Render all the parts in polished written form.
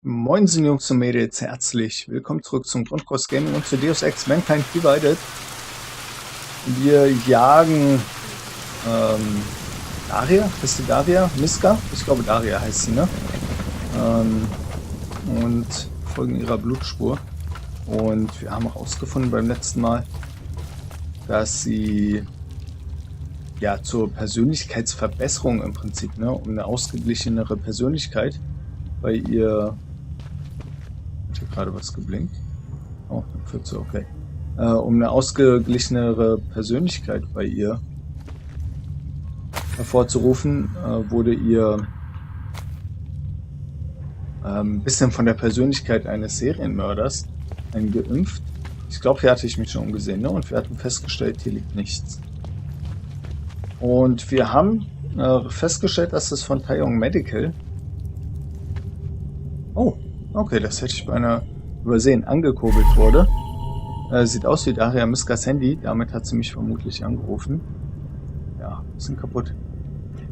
Moinsen Jungs und Mädels, herzlich willkommen zurück zum Grundkurs Gaming und zu Deus Ex Mankind Divided. Wir jagen Daria, ist die Daria? Miska? Ich glaube Daria heißt sie, ne? Und folgen ihrer Blutspur. Und wir haben herausgefunden beim letzten Mal, dass sie ja zur Persönlichkeitsverbesserung im Prinzip, ne, um eine ausgeglichenere Persönlichkeit bei ihr. Hat hier gerade was geblinkt? Oh, dann führt sie, okay. Um eine ausgeglichenere Persönlichkeit bei ihr hervorzurufen, wurde ihr ein bisschen von der Persönlichkeit eines Serienmörders eingeimpft. Ich glaube, hier hatte ich mich schon umgesehen, ne? Und wir hatten festgestellt, hier liegt nichts. Und wir haben festgestellt, dass es von Taeyong Medical... Oh, okay, das hätte ich beinahe übersehen, angekurbelt wurde. Sieht aus wie Daria Miskas Handy, damit hat sie mich vermutlich angerufen. Ja, bisschen kaputt.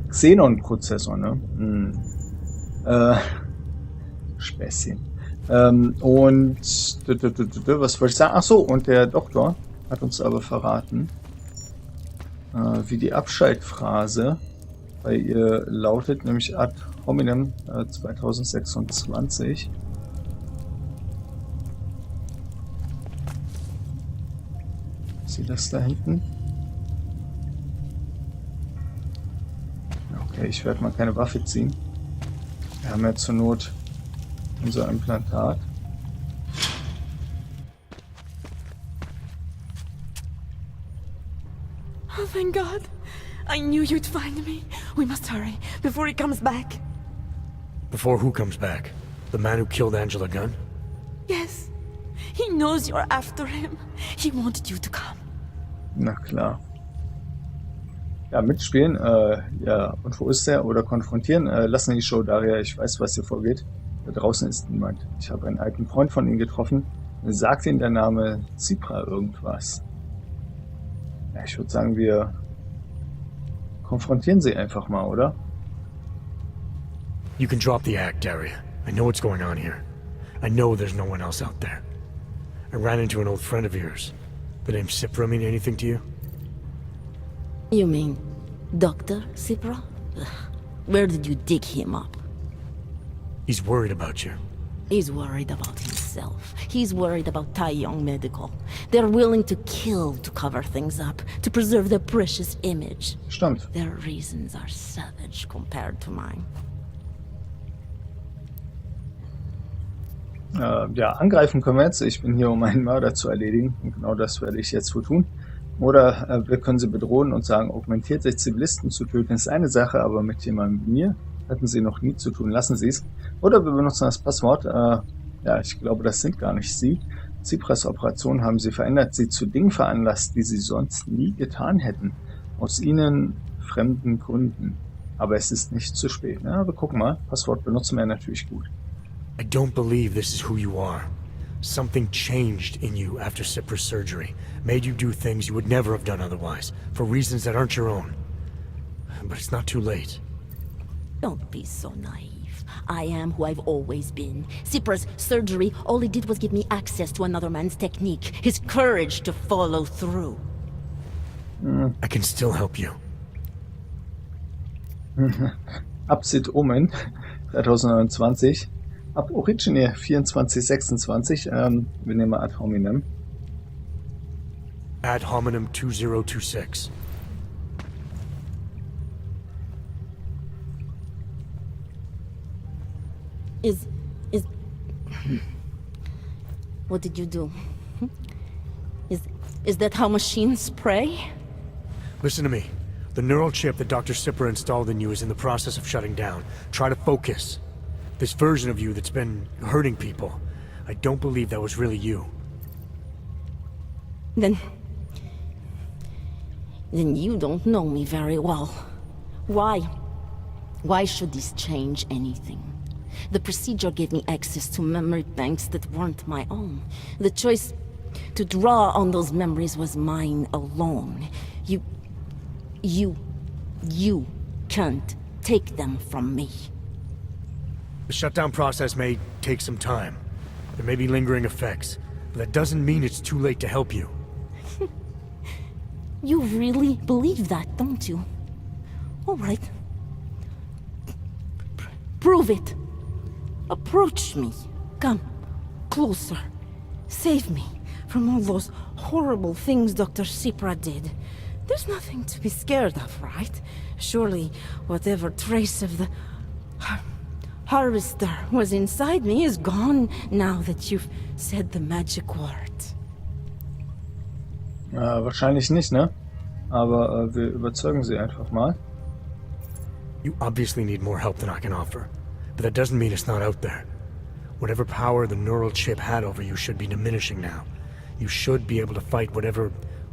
Xenon-Prozessor, ne? Späßchen. Und was wollte ich sagen? Ach so, und der Doktor hat uns aber verraten, wie die Abschaltphrase bei ihr lautet, nämlich ad hominem 2026. Ist das da hinten? Okay, ich werde mal keine Waffe ziehen. Wir haben ja zur Not unser Implantat. Oh, thank God. I knew you'd find me. We must hurry before he comes back. Before who comes back? The man who killed Angela Gunn? Yes. He knows you're after him. He wanted you to come. Na klar. Ja, mitspielen. Ja, und wo ist der? Oder konfrontieren? Lassen die Show, Daria. Ich weiß, was hier vorgeht. Da draußen ist niemand. Ich habe einen alten Freund von Ihnen getroffen. Sagt Ihnen der Name Zipra irgendwas? Ja, ich würde sagen, wir konfrontieren sie einfach mal, oder? You can drop the act, Daria. I know what's going on here. I know there's no one else out there. I ran into an old friend of yours. The name Cipra mean anything to you? You mean Dr. Cipra? Where did you dig him up? He's worried about you. He's worried about himself. He's worried about Taeyong Medical. They're willing to kill to cover things up, to preserve their precious image. Stimmt. Their reasons are savage compared to mine. Ja, angreifen können wir jetzt. Ich bin hier, um einen Mörder zu erledigen. Und genau das werde ich jetzt wohl tun. Oder wir können sie bedrohen und sagen, augmentiert sich Zivilisten zu töten ist eine Sache, aber mit jemandem wie mir hatten sie noch nie zu tun. Lassen Sie es. Oder wir benutzen das Passwort. Ja, ich glaube, das sind gar nicht Sie. Tsipras Operation haben sie verändert, sie zu Dingen veranlasst, die sie sonst nie getan hätten. Aus ihnen fremden Gründen. Aber es ist nicht zu spät. Ne? Wir gucken mal. Passwort benutzen wir natürlich gut. I don't believe this is who you are. Something changed in you after Cipra's surgery. Made you do things you would never have done otherwise, for reasons that aren't your own. But it's not too late. Don't be so naive. I am who I've always been. Cipra's surgery, all it did was give me access to another man's technique, his courage to follow through. I can still help you. Absit Omen 2029. Ab Origine 2426. Wir nehmen mal ad hominem. Ad hominem 2026. What did you do? Is that how machines pray? Listen to me. The neural chip that Dr. Cipra installed in you is in the process of shutting down. Try to focus. This version of you that's been hurting people, I don't believe that was really you. Then you don't know me very well. Why? Why should this change anything? The procedure gave me access to memory banks that weren't my own. The choice to draw on those memories was mine alone. You can't take them from me. The shutdown process may take some time. There may be lingering effects, but that doesn't mean it's too late to help you. You really believe that, don't you? All right. Prove it. Approach me. Come. Closer. Save me from all those horrible things Dr. Sipra did. There's nothing to be scared of, right? Surely, whatever trace of the harvester was inside me is gone now that you've said the magic word. Wahrscheinlich nicht, ne? Aber wir überzeugen sie einfach mal. You obviously need more help than I can offer, but that doesn't mean it's not out there. Whatever power the neural chip had over you should be diminishing now. You should be able to fight whatever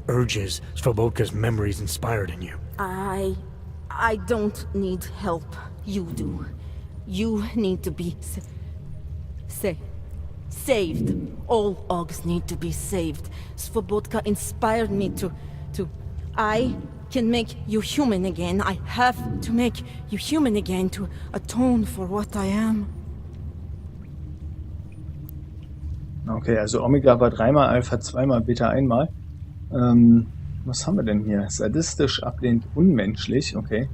urges Svobodka's memories inspired in you. I don't need help. You do. You need to be saved. All Ogs need to be saved. Svobodka inspired me to... I can make you human again. I have to make you human again to atone for what I am. Okay, also Omega war 3-mal Alpha, 2-mal Beta, 1-mal. Was haben wir denn hier? Sadistisch, ablehnend, unmenschlich. Okay.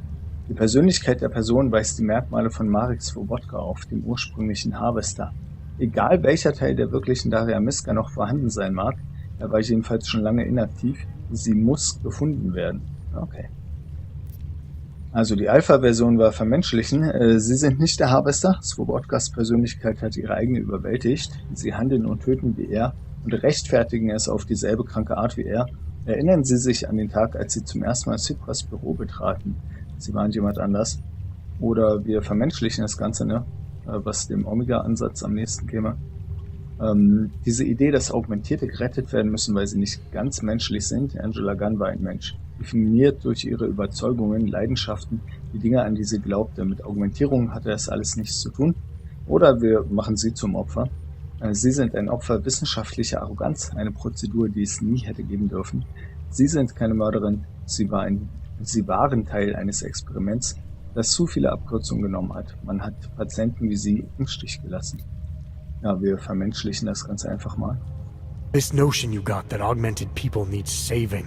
Die Persönlichkeit der Person weist die Merkmale von Marek Svobodka auf, dem ursprünglichen Harvester. Egal welcher Teil der wirklichen Daria Miska noch vorhanden sein mag, er war jedenfalls schon lange inaktiv, sie muss gefunden werden. Okay. Also die Alpha-Version war vermenschlichen. Sie sind nicht der Harvester. Svobodkas Persönlichkeit hat ihre eigene überwältigt. Sie handeln und töten wie er und rechtfertigen es auf dieselbe kranke Art wie er. Erinnern Sie sich an den Tag, als Sie zum ersten Mal Sipras Büro betraten. Sie waren jemand anders. Oder wir vermenschlichen das Ganze, ne? Was dem Omega-Ansatz am nächsten käme. Diese Idee, dass Augmentierte gerettet werden müssen, weil sie nicht ganz menschlich sind. Angela Gunn war ein Mensch. Definiert durch ihre Überzeugungen, Leidenschaften, die Dinge, an die sie glaubte. Mit Augmentierung hatte das alles nichts zu tun. Oder wir machen sie zum Opfer. Sie sind ein Opfer wissenschaftlicher Arroganz, eine Prozedur, die es nie hätte geben dürfen. Sie sind keine Mörderin, sie waren Teil eines Experiments, das zu viele Abkürzungen genommen hat. Man hat Patienten wie sie im Stich gelassen. Ja, wir vermenschlichen das Ganze einfach mal. This notion you got that augmented people need saving,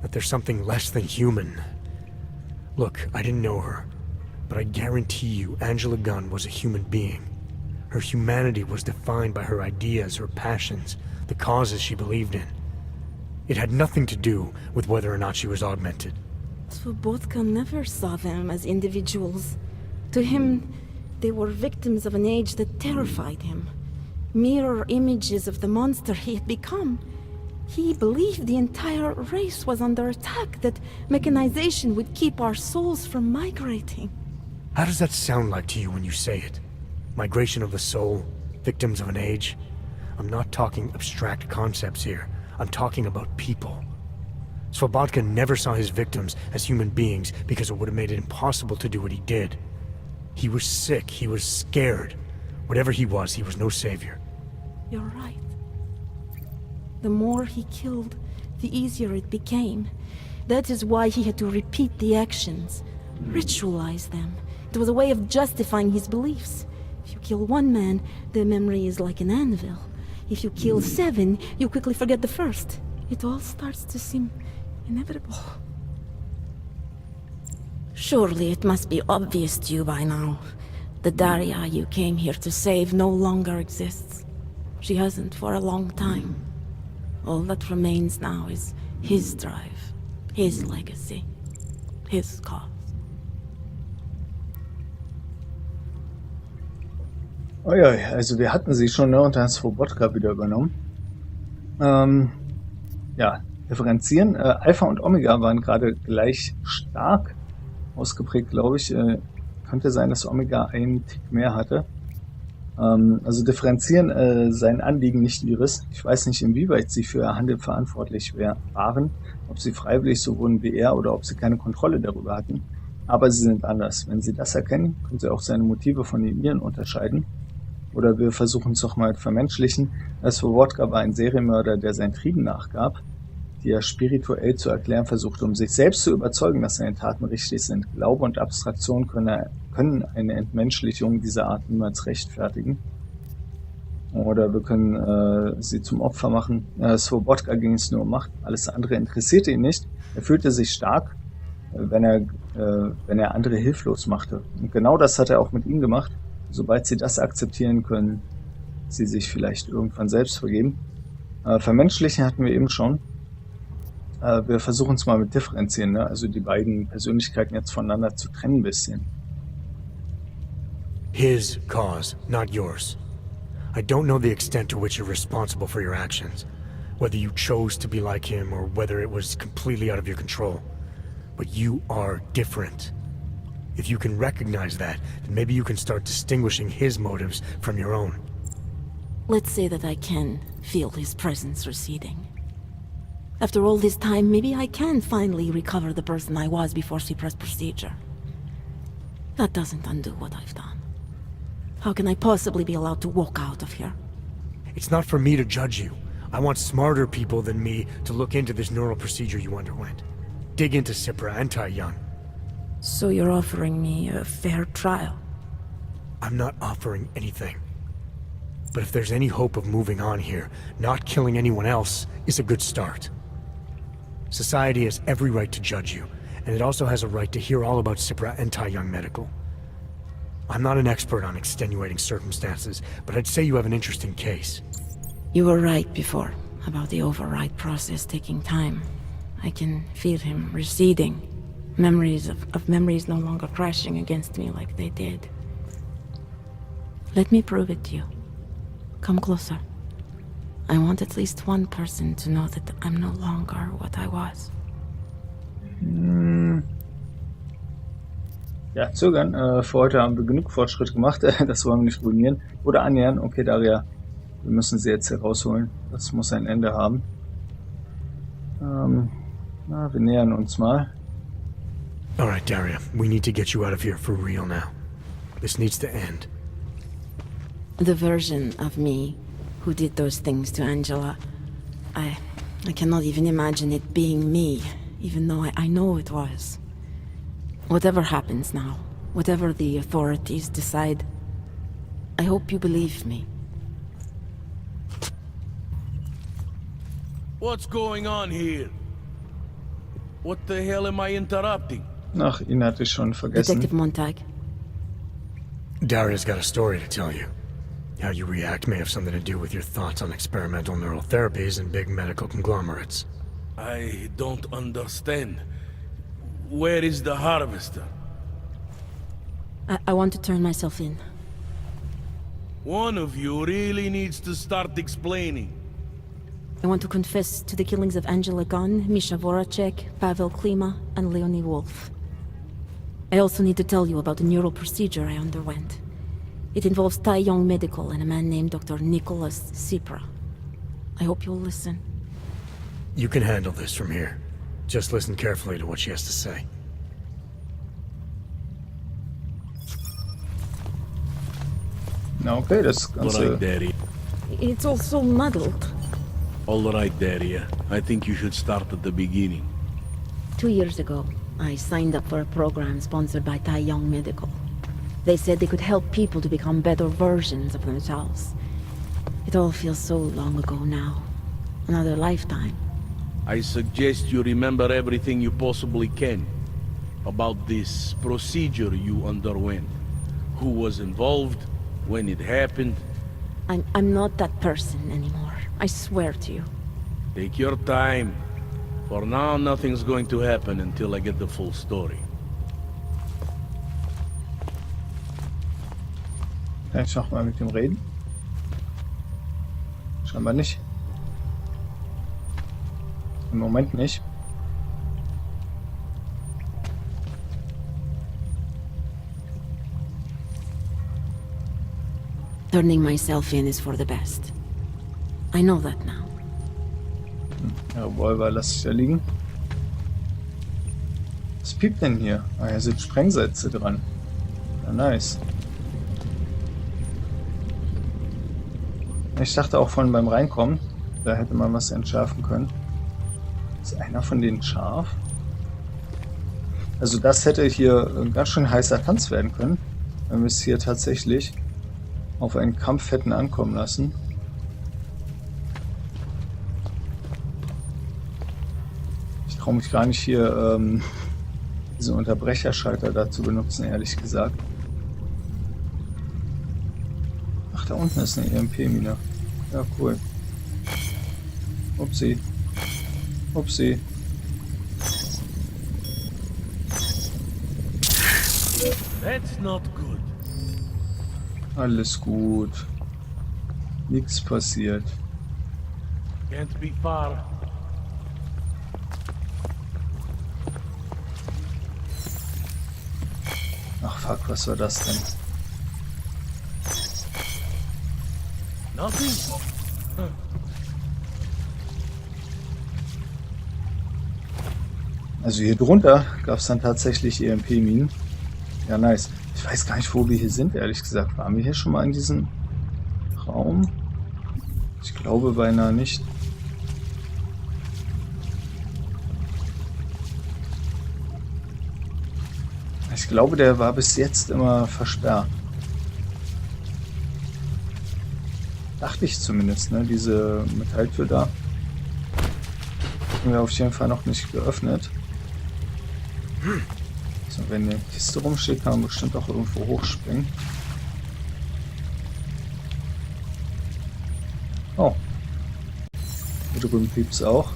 that there's something less than human. Look, I didn't know her, but I guarantee you Angela Gunn was a human being. Her humanity was defined by her ideas, her passions, the causes she believed in. It had nothing to do with whether or not she was augmented. Svobodka never saw them as individuals. To him, they were victims of an age that terrified him. Mirror images of the monster he had become. He believed the entire race was under attack, that mechanization would keep our souls from migrating. How does that sound like to you when you say it? Migration of the soul, victims of an age? I'm not talking abstract concepts here. I'm talking about people. Svobodka never saw his victims as human beings because it would have made it impossible to do what he did. He was sick, he was scared. Whatever he was no savior. You're right. The more he killed, the easier it became. That is why he had to repeat the actions, ritualize them. It was a way of justifying his beliefs. If you kill one man, the memory is like an anvil. If you kill 7, you quickly forget the first. It all starts to seem inevitable. Surely it must be obvious to you by now. The Daria you came here to save no longer exists. She hasn't for a long time. All that remains now is his drive, his legacy, his cause. Uiui, also wir hatten sie schon, ne, und dann hat Svobodka wieder übernommen. Ja, differenzieren. Alpha und Omega waren gerade gleich stark ausgeprägt, glaube ich. Könnte sein, dass Omega einen Tick mehr hatte. Also differenzieren sein Anliegen, nicht ihres. Ich weiß nicht, inwieweit sie für ihr Handeln verantwortlich waren, ob sie freiwillig so wurden wie er oder ob sie keine Kontrolle darüber hatten. Aber sie sind anders. Wenn sie das erkennen, können sie auch seine Motive von den ihren unterscheiden. Oder wir versuchen es doch mal vermenschlichen. Svobodka war ein Serienmörder, der seinen Trieben nachgab. die er spirituell zu erklären versucht, um sich selbst zu überzeugen, dass seine Taten richtig sind. Glaube und Abstraktion können eine Entmenschlichung dieser Art niemals rechtfertigen. Oder wir können sie zum Opfer machen. Swoboda ging es nur um Macht. Alles andere interessierte ihn nicht. Er fühlte sich stark, wenn er andere hilflos machte. Und genau das hat er auch mit ihnen gemacht. Sobald sie das akzeptieren, können sie sich vielleicht irgendwann selbst vergeben. Vermenschlichen hatten wir eben schon. Wir versuchen es mal mit differenzieren, ne? Also die beiden Persönlichkeiten jetzt voneinander zu trennen ein bisschen. His cause, not yours. I don't know the extent to which you're responsible for your actions, whether you chose to be like him or whether it was completely out of your control. But you are different. If you can recognize that, then maybe you can start distinguishing his motives from your own. Let's say that I can feel his presence receding. After all this time, maybe I can finally recover the person I was before Cyprus procedure. That doesn't undo what I've done. How can I possibly be allowed to walk out of here? It's not for me to judge you. I want smarter people than me to look into this neural procedure you underwent. Dig into Cypra and Tai Young. So you're offering me a fair trial? I'm not offering anything. But if there's any hope of moving on here, not killing anyone else is a good start. Society has every right to judge you, and it also has a right to hear all about Cypra and Tai Young Medical. I'm not an expert on extenuating circumstances, but I'd say you have an interesting case. You were right before, about the override process taking time. I can feel him receding. Memories of memories no longer crashing against me like they did. Let me prove it to you. Come closer. I want at least one person to know that I'm no longer what I was. Ja, zögern. Für heute haben wir genug Fortschritt gemacht. Das wollen wir nicht ruinieren. Oder annähern. Okay, Daria, wir müssen sie jetzt hier rausholen. Das muss ein Ende haben. Wir nähern uns mal. Alright, Daria, we need to get you out of here for real now. This needs to end. The version of me who did those things to Angela, I cannot even imagine it being me, even though I know it was. Whatever happens now, whatever the authorities decide, I hope you believe me. What's going on here? What the hell am I interrupting? Ach, ihn hatte ich schon vergessen. Detective Montag. Daria's got a story to tell you. How you react may have something to do with your thoughts on experimental neural therapies and big medical conglomerates. I don't understand. Where is the harvester? I want to turn myself in. One of you really needs to start explaining. I want to confess to the killings of Angela Gunn, Misha Voracek, Pavel Klima, and Leonie Wolf. I also need to tell you about the neural procedure I underwent. It involves Tai Young Medical and a man named Dr. Nicholas Cypra. I hope you'll listen. You can handle this from here. Just listen carefully to what she has to say. Na okay, das All Ganze... right, Daria. It's all so muddled. All right, Daria. I think you should start at the beginning. 2 years ago, I signed up for a program sponsored by Tai Young Medical. They said they could help people to become better versions of themselves. It all feels so long ago now. Another lifetime. I suggest you remember everything you possibly can about this procedure you underwent. Who was involved, when it happened. I'm not that person anymore. I swear to you. Take your time. For now, nothing's going to happen until I get the full story. Kann ich noch mal mit ihm reden? Scheinbar nicht. Im Moment nicht. Turning myself in is for the best. I know that now. Ja, Revolver lasse ich da liegen. Was piept denn hier? Ah, hier sind Sprengsätze dran. Ja, nice. Ich dachte auch von beim Reinkommen, da hätte man was entschärfen können. Ist einer von denen scharf? Also das hätte hier ein ganz schön heißer Tanz werden können, wenn wir es hier tatsächlich auf einen Kampf hätten ankommen lassen. Ich traue mich gar nicht hier diesen Unterbrecherschalter da zu benutzen, ehrlich gesagt. Ach, da unten ist eine EMP-Mine. Ja, cool. Upsi. Upsi. That's not good. Alles gut. Nichts passiert. Can't be far. Ach fuck, was war das denn? Nothing? Also hier drunter gab es dann tatsächlich EMP-Minen. Ja, nice. Ich weiß gar nicht, wo wir hier sind, ehrlich gesagt. Waren wir hier schon mal in diesem Raum? Ich glaube beinahe nicht. Ich glaube, der war bis jetzt immer versperrt. Dachte ich zumindest, ne? Diese Metalltür da. Haben wir auf jeden Fall noch nicht geöffnet. So, wenn eine Kiste rumsteht, kann man bestimmt auch irgendwo hochspringen. Oh. Hier drüben piept's auch.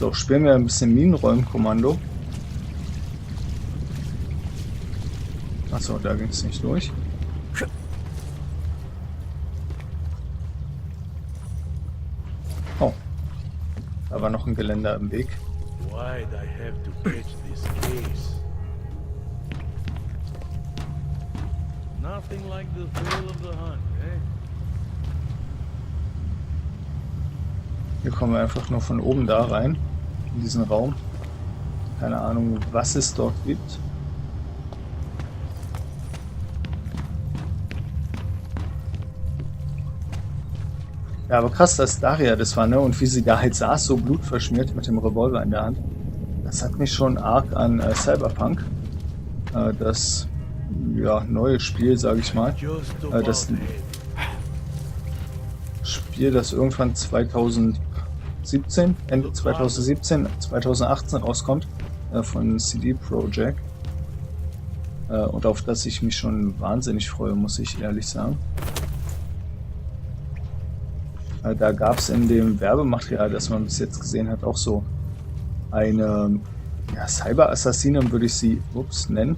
So, spielen wir ein bisschen Minenräumkommando. Achso, da ging es nicht durch. Oh. Da war noch ein Geländer im Weg. Why'd I have to catch this case? Nothing like the thrill of the hunt, eh? Hier kommen wir einfach nur von oben da rein. In diesen Raum. Keine Ahnung, was es dort gibt. Ja, aber krass, dass Daria das war, ne? Und wie sie da halt saß, so blutverschmiert mit dem Revolver in der Hand. Das hat mich schon arg an Cyberpunk, das ja, neue Spiel, sage ich mal. Das Spiel, das irgendwann 2017, Ende 2017, 2018 rauskommt, von CD Projekt. Und auf das ich mich schon wahnsinnig freue, muss ich ehrlich sagen. Da gab es in dem Werbematerial, das man bis jetzt gesehen hat, auch so eine ja, Cyber-Assassinin, würde ich sie nennen,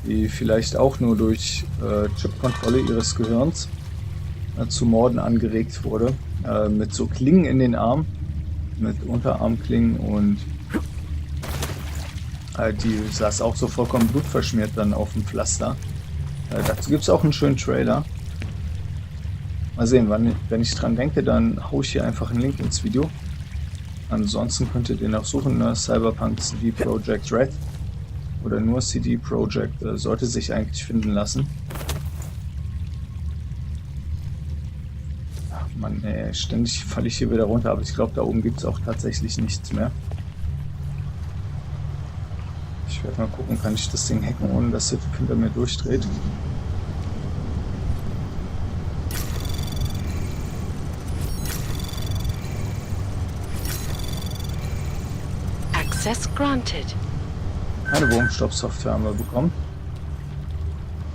die vielleicht auch nur durch Chip-Kontrolle ihres Gehirns zu Morden angeregt wurde, mit so Klingen in den Armen, mit Unterarmklingen, und die saß auch so vollkommen blutverschmiert dann auf dem Pflaster. Dazu gibt es auch einen schönen Trailer. Mal sehen, wenn ich dran denke, dann haue ich hier einfach einen Link ins Video. Ansonsten könnt ihr den auch suchen, ne? Cyberpunk CD Projekt Red oder nur CD Projekt, sollte sich eigentlich finden lassen. Ach Mann, ey, ständig falle ich hier wieder runter, aber ich glaube, da oben gibt es auch tatsächlich nichts mehr. Ich werde mal gucken, kann ich das Ding hacken, ohne dass der Typ hinter mir durchdreht. Access granted. Eine Wurmstoffsoftware haben wir bekommen.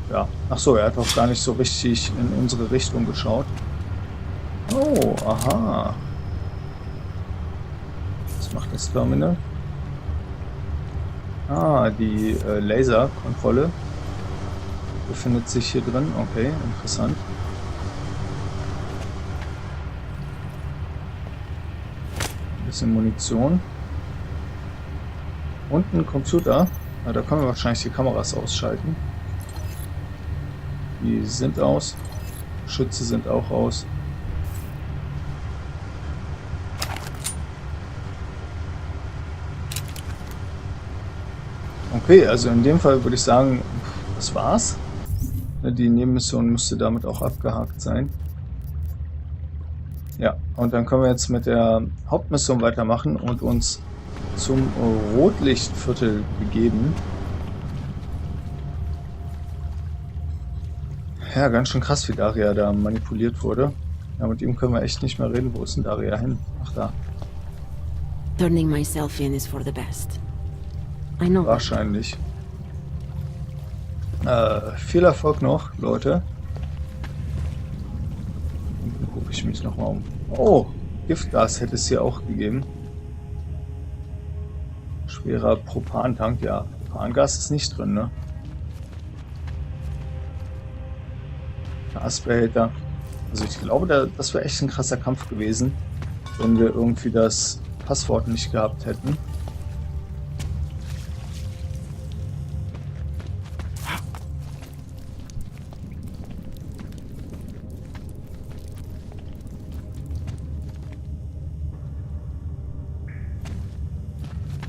Ja, achso, er hat auch gar nicht so richtig in unsere Richtung geschaut. Oh, aha. Was macht das Terminal? Ah, die Laserkontrolle befindet sich hier drin. Okay, interessant. Ein bisschen Munition. Und ein Computer. Ja, da können wir wahrscheinlich die Kameras ausschalten. Die sind aus. Schütze sind auch aus. Okay, also in dem Fall würde ich sagen, das war's. Die Nebenmission müsste damit auch abgehakt sein. Ja, und dann können wir jetzt mit der Hauptmission weitermachen und uns zum Rotlichtviertel begeben. Ja, ganz schön krass, wie Daria da manipuliert wurde. Ja, mit ihm können wir echt nicht mehr reden. Wo ist denn Daria hin? Ach, da. Turning myself in is for the best. I know. Wahrscheinlich. Viel Erfolg noch, Leute. Dann gucke ich mich nochmal um. Oh, Giftgas hätte es hier auch gegeben. Schwerer Propantank, ja. Propangas ist nicht drin, ne? Gasbehälter. Also ich glaube, das wäre echt ein krasser Kampf gewesen, wenn wir irgendwie das Passwort nicht gehabt hätten.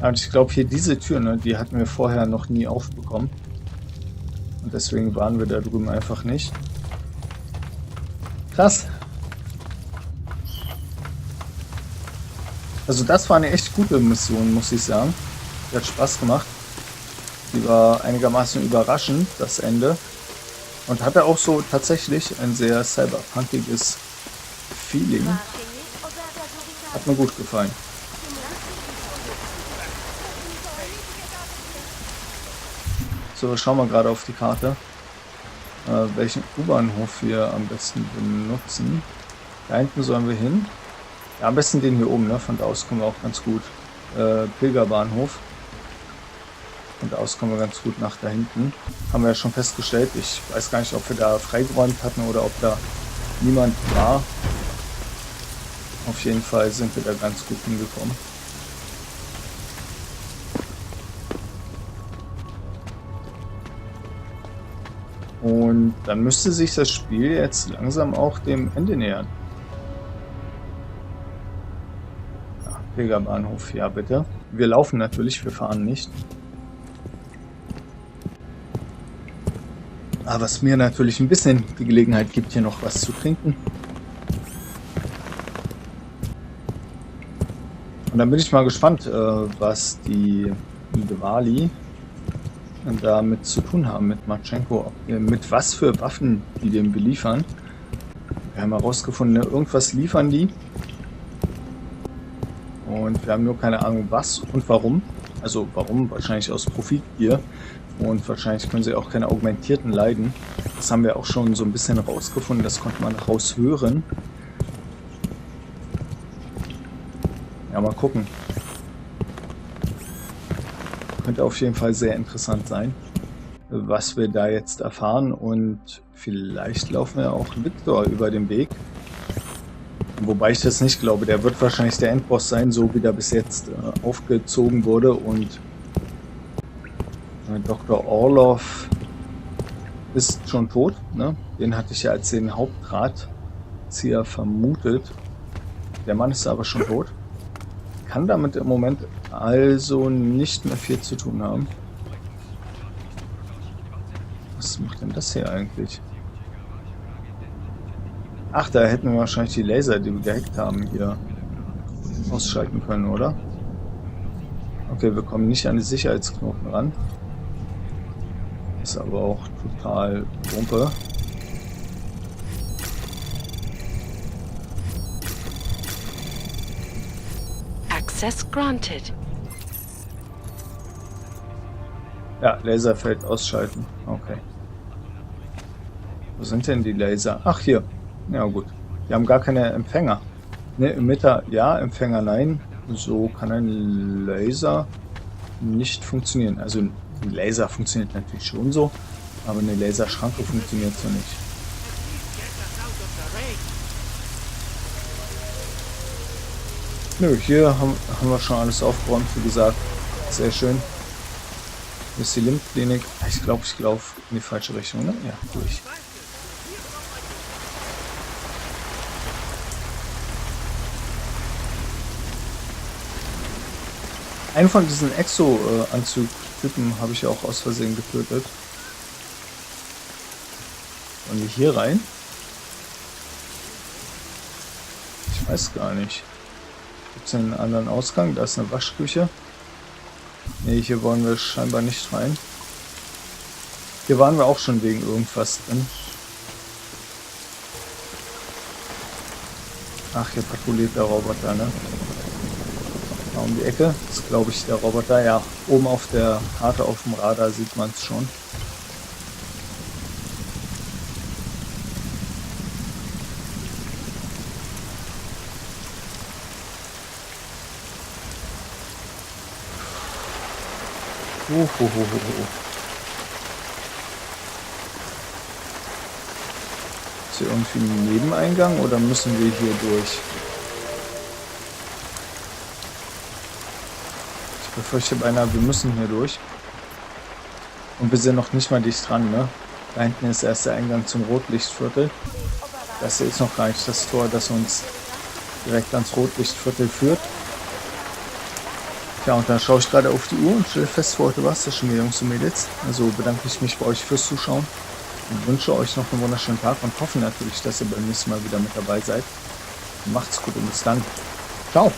Und ich glaube, hier diese Tür, ne, die hatten wir vorher noch nie aufbekommen. Und deswegen waren wir da drüben einfach nicht. Krass. Also das war eine echt gute Mission, muss ich sagen. Die hat Spaß gemacht. Die war einigermaßen überraschend, das Ende. Und hatte auch so tatsächlich ein sehr cyberpunkiges Feeling. Hat mir gut gefallen. So, wir schauen mal gerade auf die Karte, welchen U-Bahnhof wir am besten benutzen. Da hinten sollen wir hin. Ja, am besten den hier oben, ne? Von da aus kommen wir auch ganz gut. Pilgerbahnhof. Von da aus kommen wir ganz gut nach da hinten. Haben wir ja schon festgestellt. Ich weiß gar nicht, ob wir da freigeräumt hatten oder ob da niemand war. Auf jeden Fall sind wir da ganz gut hingekommen. Und dann müsste sich das Spiel jetzt langsam auch dem Ende nähern. Ja, Pilgerbahnhof, ja bitte. Wir laufen natürlich, wir fahren nicht. Aber was mir natürlich ein bisschen die Gelegenheit gibt, hier noch was zu trinken. Und dann bin ich mal gespannt, was die Wali damit zu tun haben mit Marchenko, mit was für Waffen die den beliefern. Wir haben herausgefunden, irgendwas liefern die. Und wir haben nur keine Ahnung was und warum. Also warum? Wahrscheinlich aus Profitgier. Und wahrscheinlich können sie auch keine Augmentierten leiden. Das haben wir auch schon so ein bisschen rausgefunden. Das konnte man raushören. Ja, mal gucken. Könnte auf jeden Fall sehr interessant sein, was wir da jetzt erfahren. Und vielleicht laufen wir auch Victor über den Weg. Wobei ich das nicht glaube. Der wird wahrscheinlich der Endboss sein, so wie der bis jetzt aufgezogen wurde. Und Dr. Orlov ist schon tot. Ne? Den hatte ich ja als den Hauptdrahtzieher vermutet. Der Mann ist aber schon tot. Kann damit im Moment also nicht mehr viel zu tun haben. Was macht denn das hier eigentlich? Ach, da hätten wir wahrscheinlich die Laser, die wir gehackt haben, hier ausschalten können, oder? Okay, wir kommen nicht an die Sicherheitsknoten ran. Ist aber auch total Wumpe. Access granted. Ja, Laserfeld ausschalten. Okay. Wo sind denn die Laser? Ach, hier. Ja, gut. Die haben gar keine Empfänger. Ne, Emitter ja, Empfänger nein. So kann ein Laser nicht funktionieren. Also ein Laser funktioniert natürlich schon so, aber eine Laserschranke funktioniert so nicht. Nö, hier haben wir schon alles aufgeräumt, wie gesagt. Sehr schön. Hier ist die Lymphklinik. Ich glaube, ich laufe in die falsche Richtung, ne? Ja, durch. Einen von diesen Exo-Anzug Typen habe ich ja auch aus Versehen getötet. Wollen wir hier rein? Ich weiß gar nicht. Gibt es einen anderen Ausgang? Da ist eine Waschküche. Ne, hier wollen wir scheinbar nicht rein. Hier waren wir auch schon wegen irgendwas drin. Ach, hier patrouilliert der Roboter, ne? Da um die Ecke. Das ist, glaube ich, der Roboter. Ja, oben auf der Karte auf dem Radar sieht man es schon. Ist hier irgendwie ein Nebeneingang oder müssen wir hier durch? Ich befürchte beinahe, wir müssen hier durch. Und wir sind noch nicht mal dicht dran, ne? Da hinten ist erst der Eingang zum Rotlichtviertel. Das hier ist noch gar nicht das Tor, das uns direkt ans Rotlichtviertel führt. Ja, und dann schaue ich gerade auf die Uhr und stelle fest, für heute war es das schon wieder, Jungs und Mädels. Also bedanke ich mich bei euch fürs Zuschauen und wünsche euch noch einen wunderschönen Tag und hoffe natürlich, dass ihr beim nächsten Mal wieder mit dabei seid. Macht's gut und bis dann. Ciao!